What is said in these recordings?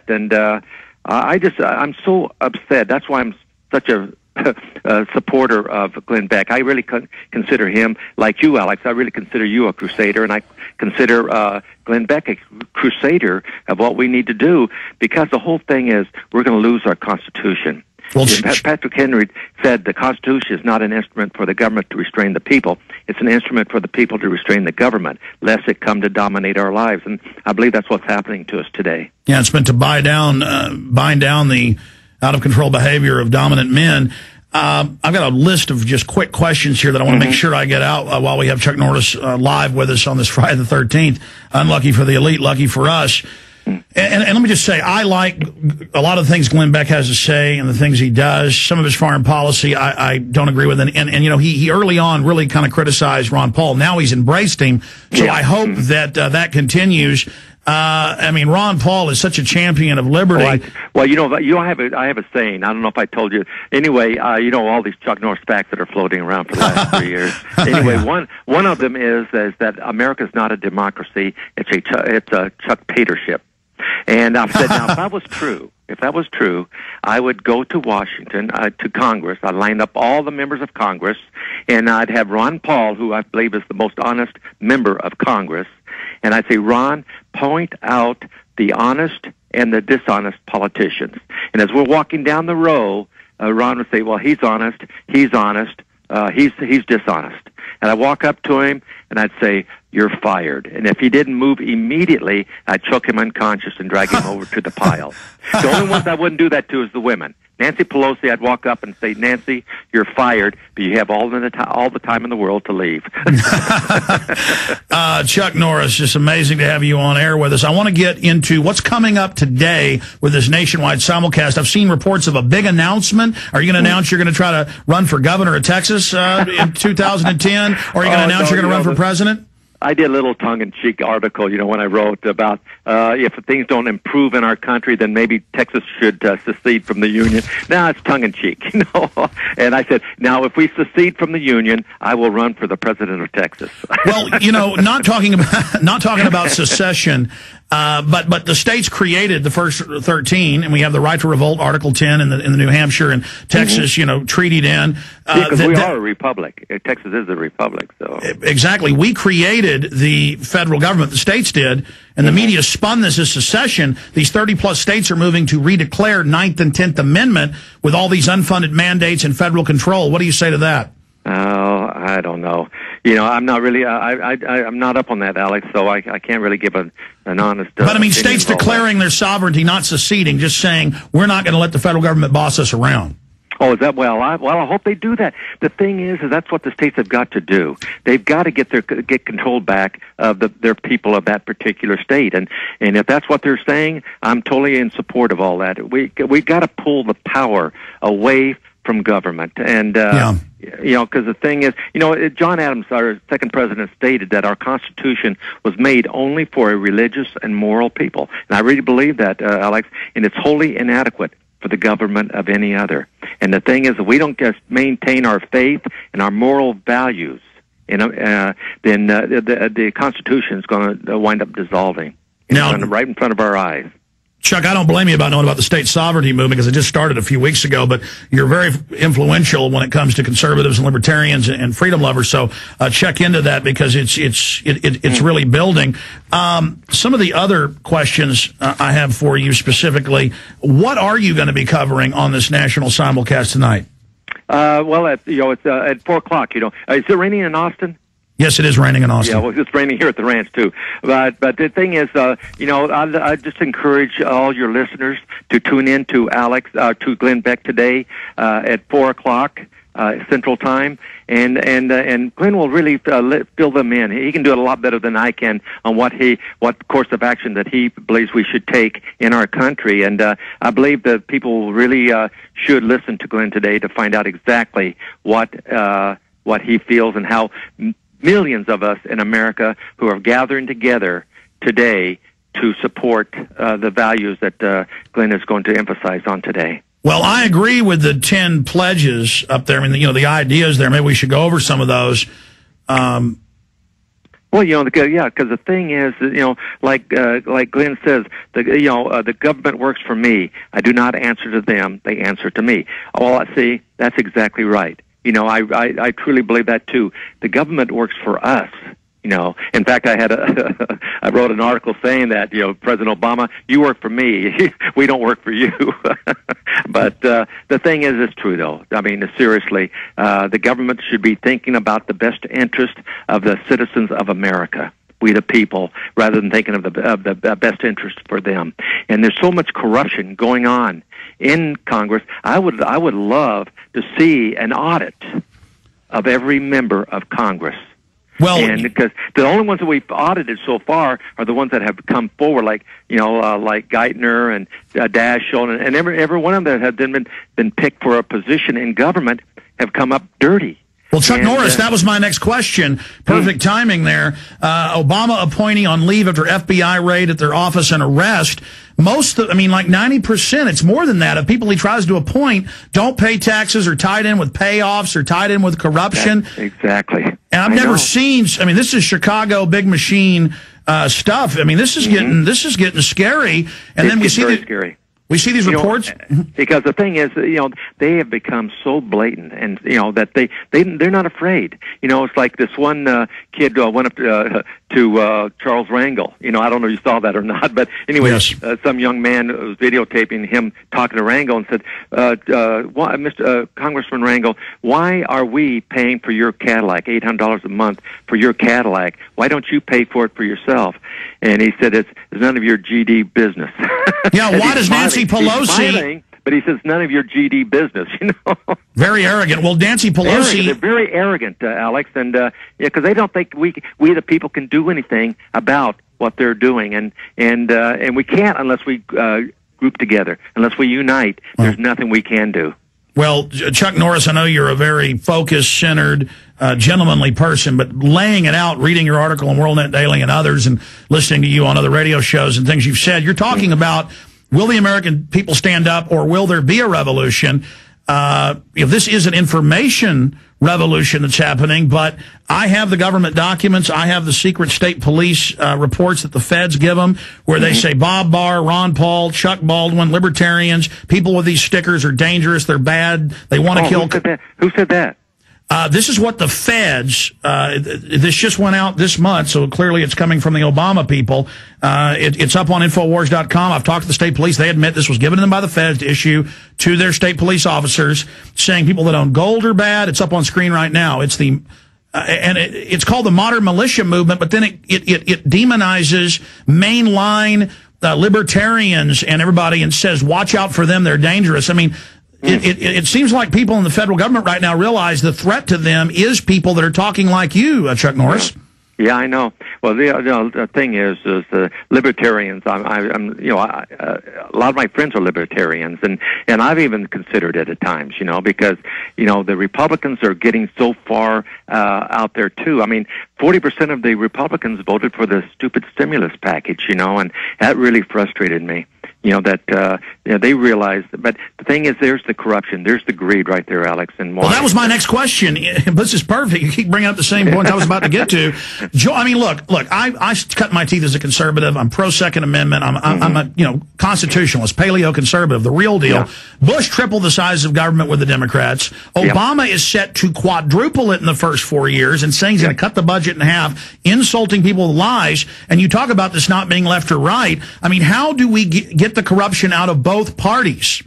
And I'm so upset. That's why I'm such a supporter of Glenn Beck. I really consider him, like you, Alex, I really consider you a crusader, and I consider Glenn Beck a crusader of what we need to do, because the whole thing is we're going to lose our Constitution. Well, Patrick Henry said the Constitution is not an instrument for the government to restrain the people. It's an instrument for the people to restrain the government, lest it come to dominate our lives. And I believe that's what's happening to us today. Yeah, it's meant to bind down the out-of-control behavior of dominant men. I've got a list of just quick questions here that I want to make sure I get out while we have Chuck Norris live with us on this Friday the 13th. Unlucky for the elite, lucky for us. And let me just say, I like a lot of the things Glenn Beck has to say and the things he does. Some of his foreign policy I don't agree with. And you know, he early on really kind of criticized Ron Paul. Now he's embraced him. So I hope that that continues. I mean, Ron Paul is such a champion of liberty. Well, you know, I have a saying. I don't know if I told you. Anyway, you know, all these Chuck Norris facts that are floating around for the last 3 years. Anyway, one of them is that America is not a democracy. It's a Chuck-patorship. And I've said, now, if that was true, I would go to Washington, to Congress. I'd line up all the members of Congress, and I'd have Ron Paul, who I believe is the most honest member of Congress, and I'd say, Ron, point out the honest and the dishonest politicians. And as we're walking down the row, Ron would say, well, he's honest, he's dishonest. And I walk up to him, and I'd say, you're fired. And if he didn't move immediately, I'd choke him unconscious and drag him over to the pile. The only ones I wouldn't do that to is the women. Nancy Pelosi, I'd walk up and say, Nancy, you're fired, but you have all the time in the world to leave. Chuck Norris, just amazing to have you on air with us. I want to get into what's coming up today with this nationwide simulcast. I've seen reports of a big announcement. Are you going to announce you're going to try to run for governor of Texas in 2010? Or are you going to announce you're going to run for president? I did a little tongue-in-cheek article, you know, when I wrote about if things don't improve in our country, then maybe Texas should secede from the Union. Now it's tongue-in-cheek, you know. And I said, now if we secede from the Union, I will run for the president of Texas. Well, you know, not talking about secession. But the states created the first 13, and we have the right to revolt, Article 10 in the New Hampshire and Texas, you know, treated in. Because we are a republic. Texas is a republic, so. Exactly. We created the federal government, the states did, and the media spun this as secession. These 30-plus states are moving to redeclare 9th and 10th Amendment with all these unfunded mandates and federal control. What do you say to that? Oh, I don't know. You know, I'm not really. I'm not up on that, Alex. So I can't really give an honest. But I mean, states declaring their sovereignty, not seceding, just saying we're not going to let the federal government boss us around. Oh, is that well? I hope they do that. The thing is that's what the states have got to do. They've got to get control back of their people of that particular state, and if that's what they're saying, I'm totally in support of all that. We got to pull the power away from government, and you know, because the thing is, you know, John Adams, our second president, stated that our Constitution was made only for a religious and moral people, and I really believe that, Alex, and it's wholly inadequate for the government of any other. And the thing is, if we don't just maintain our faith and our moral values, you know, then the Constitution is going to wind up dissolving right in front of our eyes. Chuck, I don't blame you about knowing about the state sovereignty movement because it just started a few weeks ago, but you're very influential when it comes to conservatives and libertarians and freedom lovers. So check into that because it's really building. Some of the other questions I have for you specifically, what are you going to be covering on this national simulcast tonight? Well, it's at 4 o'clock. You know, is it raining in Austin? Yes, it is raining in Austin. Yeah, well, it's raining here at the ranch, too. But the thing is, you know, I just encourage all your listeners to tune in to to Glenn Beck today at 4 o'clock Central Time. And Glenn will really fill them in. He can do it a lot better than I can on what course of action that he believes we should take in our country. And I believe that people really should listen to Glenn today to find out exactly what he feels and how millions of us in America who are gathering together today to support the values that Glenn is going to emphasize on today. Well, I agree with the 10 pledges up there. I mean, you know, the ideas there. Maybe we should go over some of those. Well, because the thing is, like Glenn says, the government works for me. I do not answer to them; they answer to me. Oh, see, that's exactly right. I truly believe that too. The government works for us. In fact, I wrote an article saying that, President Obama, you work for me. We don't work for you. But the thing is, it's true, though. I mean, seriously, the government should be thinking about the best interest of the citizens of America, we the people, rather than thinking of the best interest for them. And there's so much corruption going on in Congress. I would love to see an audit of every member of Congress. Well, and because the only ones that we've audited so far are the ones that have come forward, like Geithner and Daschle, and every one of them that have been picked for a position in government have come up dirty. Well, Chuck Norris, that was my next question. Perfect timing there. Obama appointee on leave after FBI raid at their office and arrest. Like 90%, it's more than that, of people he tries to appoint don't pay taxes or tied in with payoffs or tied in with corruption. Exactly. And I've never seen, this is Chicago big machine stuff. This is getting scary. And then we see scary. We see these reports because the thing is, they have become so blatant, and that they're not afraid. It's like this one kid went up to Charles Rangel. I don't know if you saw that or not, but anyway, yes. Some young man was videotaping him talking to Rangel and said, Mr. Congressman Rangel, why are we paying for your Cadillac, $800 a month for your Cadillac? Why don't you pay for it for yourself? And he said, it's none of your GD business. Yeah, why does Nancy Pelosi... Smiling, but he says none of your GD business, Very arrogant. Well, Nancy Pelosi... They're very arrogant, Alex, and because they don't think we the people can do anything about what they're doing, and we can't unless we group together, unless we unite. There's nothing we can do. Well, Chuck Norris, I know you're a very focused, centered, gentlemanly person, but laying it out, reading your article on WorldNet Daily and others, and listening to you on other radio shows and things you've said, you're talking about, will the American people stand up, or will there be a revolution? If this is an information revolution that's happening, but I have the government documents, I have the secret state police reports that the feds give them, where they say Bob Barr, Ron Paul, Chuck Baldwin, libertarians, people with these stickers are dangerous, they're bad, they want to kill... Who said that? This is what the feds, this just went out this month, so clearly it's coming from the Obama people. It's up on Infowars.com. I've talked to the state police. They admit this was given to them by the feds to issue to their state police officers, saying people that own gold are bad. It's up on screen right now. It's it's called the modern militia movement, but then it demonizes mainline libertarians and everybody and says, watch out for them, they're dangerous. It seems like people in the federal government right now realize the threat to them is people that are talking like you, Chuck Norris. Yeah, I know. Well, the thing is the libertarians. A lot of my friends are libertarians, and I've even considered it at times, because the Republicans are getting so far out there too. 40% of the Republicans voted for the stupid stimulus package, and that really frustrated me. They realize, but the thing is, there's the corruption, there's the greed right there, Alex. And well, that was my next question. This is perfect. You keep bringing up the same points I was about to get to. Look, I cut my teeth as a conservative. I'm pro Second Amendment. I'm a constitutionalist, paleo conservative, the real deal. Yeah. Bush tripled the size of government with the Democrats. Obama is set to quadruple it in the first 4 years, and saying he's going to cut the budget in half, insulting people with lies. And you talk about this not being left or right. How do we get the corruption out of both parties?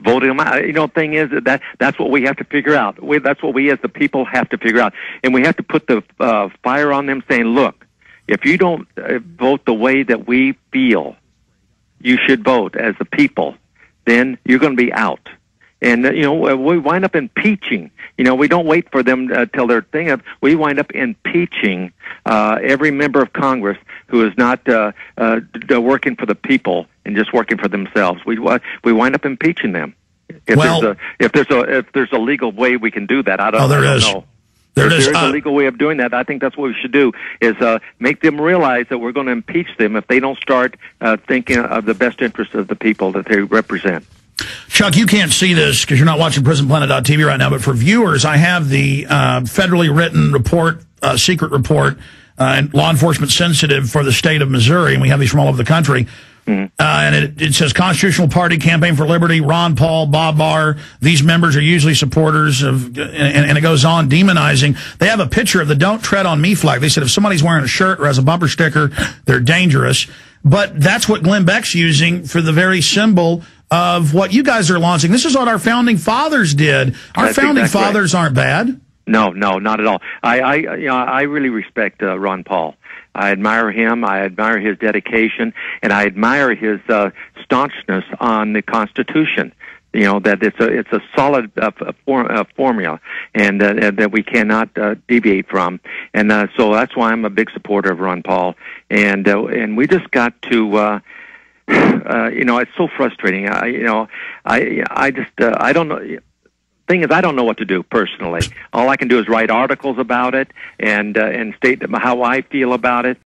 Voting, thing is that's what we have to figure out. That's what we as the people have to figure out, and we have to put the fire on them, saying, look, if you don't vote the way that we feel you should vote as the people, then you're going to be out. And, we wind up impeaching. We don't wait for them till they're thing up. We wind up impeaching every member of Congress who is not working for the people and just working for themselves. We wind up impeaching them. If there's a legal way we can do that, I don't know. There is a legal way of doing that. I think that's what we should do, is make them realize that we're going to impeach them if they don't start thinking of the best interest of the people that they represent. Chuck, you can't see this because you're not watching PrisonPlanet.tv right now, but for viewers, I have the federally written report, secret report, and law enforcement sensitive for the state of Missouri, and we have these from all over the country. And it says Constitutional Party Campaign for Liberty, Ron Paul, Bob Barr. These members are usually supporters of, and it goes on demonizing. They have a picture of the Don't Tread on Me flag. They said if somebody's wearing a shirt or has a bumper sticker, they're dangerous. But that's what Glenn Beck's using for the very symbol of what you guys are launching. This is what our founding fathers did. Our founding fathers aren't bad. No, not at all. I really respect Ron Paul. I admire him. I admire his dedication, and I admire his staunchness on the Constitution. You know that it's a solid formula, and that we cannot deviate from. And so that's why I'm a big supporter of Ron Paul. And we just got to. It's so frustrating. I don't know. Thing is, I don't know what to do personally. All I can do is write articles about it and state how I feel about it.